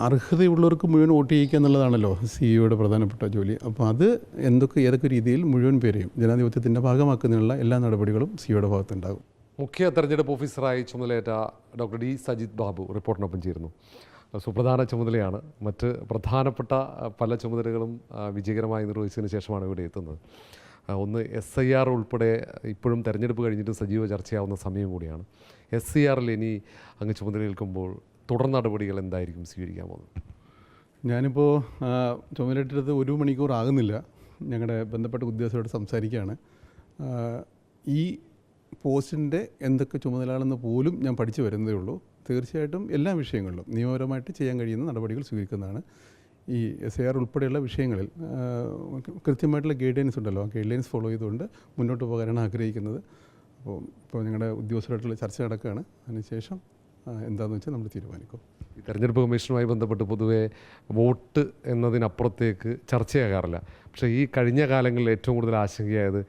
അർഹതയുള്ളവർക്ക് മുഴുവൻ വോട്ട് ചെയ്യിക്കുക എന്നുള്ളതാണല്ലോ സിഇഒയുടെ പ്രധാനപ്പെട്ട ജോലി. അപ്പോൾ അത് ഏതൊക്കെ രീതിയിൽ മുഴുവൻ പേരെയും ജനാധിപത്യത്തിൻ്റെ ഭാഗമാക്കുന്നതിനുള്ള എല്ലാ നടപടികളും സിഇഒയുടെ ഭാഗത്തുണ്ടാകും. മുഖ്യ തെരഞ്ഞെടുപ്പ് ഓഫീസറായി ചുമതലയേറ്റ ഡോക്ടർ ഡി സജിത് ബാബു റിപ്പോർട്ടിനൊപ്പം ചേരുന്നു. സുപ്രധാന ചുമതലയാണ്. മറ്റ് പ്രധാനപ്പെട്ട പല ചുമതലകളും വിജയകരമായി നിർവഹിച്ചതിന് ശേഷമാണ് ഇവിടെ എത്തുന്നത്. ഒന്ന് SIR ഉൾപ്പെടെ ഇപ്പോഴും തെരഞ്ഞെടുപ്പ് കഴിഞ്ഞിട്ട് സജീവ ചർച്ചയാവുന്ന സമയം കൂടിയാണ്. SIRൽ ഇനി അങ്ങ് ചുമതലയേൽക്കുമ്പോൾ തുടർ നടപടികൾ എന്തായിരിക്കും സ്വീകരിക്കാൻ പോകുന്നത്? ഞാനിപ്പോൾ ചുമതലയിട്ടെടുത്ത് 1 മണിക്കൂർ ആകുന്നില്ല. ഞങ്ങളുടെ ബന്ധപ്പെട്ട ഉദ്യോഗസ്ഥരോട് സംസാരിക്കുകയാണ്. ഈ പോസ്റ്റിൻ്റെ എന്തൊക്കെ ചുമതലകളെന്ന് പോലും ഞാൻ പഠിച്ചു വരുന്നതേ ഉള്ളൂ. തീർച്ചയായിട്ടും എല്ലാ വിഷയങ്ങളിലും നിയമപരമായിട്ട് ചെയ്യാൻ കഴിയുന്ന നടപടികൾ സ്വീകരിക്കുന്നതാണ്. ഈ SIR ഉൾപ്പെടെയുള്ള വിഷയങ്ങളിൽ കൃത്യമായിട്ടുള്ള ഗൈഡ്ലൈൻസ് ഉണ്ടല്ലോ, ആ ഗൈഡ്ലൈൻസ് ഫോളോ ചെയ്തുകൊണ്ട് മുന്നോട്ട് പോകാനാണ് ആഗ്രഹിക്കുന്നത്. ഇപ്പോൾ ഞങ്ങളുടെ ഉദ്യോഗസ്ഥരായിട്ടുള്ള ചർച്ച നടക്കുകയാണ്. അതിനുശേഷം എന്താണെന്ന് വെച്ചാൽ നമ്മൾ തീരുമാനിക്കും. ഈ തെരഞ്ഞെടുപ്പ് കമ്മീഷനുമായി ബന്ധപ്പെട്ട് പൊതുവെ വോട്ട് എന്നതിനപ്പുറത്തേക്ക് ചർച്ചയാകാറില്ല. പക്ഷേ ഈ കഴിഞ്ഞ കാലങ്ങളിൽ ഏറ്റവും കൂടുതൽ ആശങ്കയായത്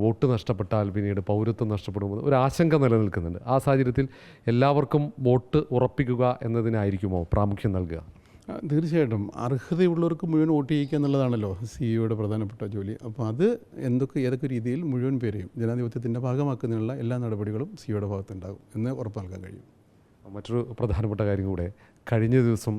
വോട്ട് നഷ്ടപ്പെട്ടാൽ പിന്നീട് പൗരത്വം നഷ്ടപ്പെടുമെന്ന് ഒരു ആശങ്ക നിലനിൽക്കുന്നുണ്ട്. ആ സാഹചര്യത്തിൽ എല്ലാവർക്കും വോട്ട് ഉറപ്പിക്കുക എന്നതിനായിരിക്കുമോ പ്രാമുഖ്യം നൽകുക? തീർച്ചയായിട്ടും അർഹതയുള്ളവർക്ക് മുഴുവൻ വോട്ട് ചെയ്യിക്കുക എന്നുള്ളതാണല്ലോ സിഇഒയുടെ പ്രധാനപ്പെട്ട ജോലി. അപ്പോൾ അത് ഏതൊക്കെ രീതിയിൽ മുഴുവൻ പേരെയും ജനാധിപത്യത്തിൻ്റെ ഭാഗമാക്കുന്നതിനുള്ള എല്ലാ നടപടികളും സിഇഒയുടെ ഭാഗത്തുണ്ടാകും എന്ന് ഉറപ്പ് നൽകാൻ കഴിയും. മറ്റൊരു പ്രധാനപ്പെട്ട കാര്യം കൂടെ, കഴിഞ്ഞ ദിവസം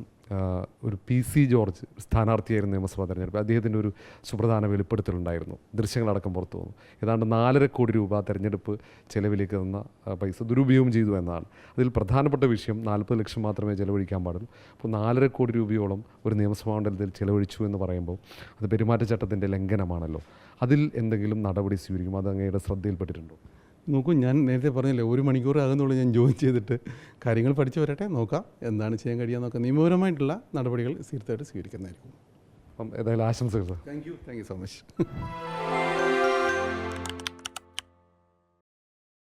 ഒരു PC ജോർജ് സ്ഥാനാർത്ഥിയായിരുന്ന നിയമസഭാ തെരഞ്ഞെടുപ്പ്, അദ്ദേഹത്തിൻ്റെ ഒരു സുപ്രധാന വെളിപ്പെടുത്തലുണ്ടായിരുന്നു. ദൃശ്യങ്ങളടക്കം പുറത്തു വന്നു. ഏതാണ്ട് 4.5 കോടി രൂപ തെരഞ്ഞെടുപ്പ് ചെലവിലേക്ക് തന്ന പൈസ ദുരുപയോഗം ചെയ്തു എന്നാണ്. അതിൽ പ്രധാനപ്പെട്ട വിഷയം 40 ലക്ഷം മാത്രമേ ചെലവഴിക്കാൻ പാടുള്ളൂ. അപ്പോൾ 4.5 കോടി രൂപയോളം ഒരു നിയമസഭാ മണ്ഡലത്തിൽ ചെലവഴിച്ചു എന്ന് പറയുമ്പോൾ അത് പെരുമാറ്റച്ചട്ടത്തിൻ്റെ ലംഘനമാണല്ലോ. അതിൽ എന്തെങ്കിലും നടപടി സ്വീകരിക്കും? അത് അങ്ങയുടെ ശ്രദ്ധയിൽപ്പെട്ടിട്ടുണ്ടോ? നോക്കൂ, ഞാൻ നേരത്തെ പറഞ്ഞില്ലേ 1 മണിക്കൂർ ആകുന്നുള്ളൂ ഞാൻ ജോയിൻ ചെയ്തിട്ട്. കാര്യങ്ങൾ പഠിച്ചു വരട്ടെ, നോക്കാം എന്താണ് ചെയ്യാൻ കഴിയുക നോക്കാം. നിയമപരമായിട്ടുള്ള നടപടികൾ തീർച്ചയായിട്ടും സ്വീകരിക്കുന്നതായിരിക്കും. അപ്പം ഏതായാലും ആശംസകൾ. Thank you so much.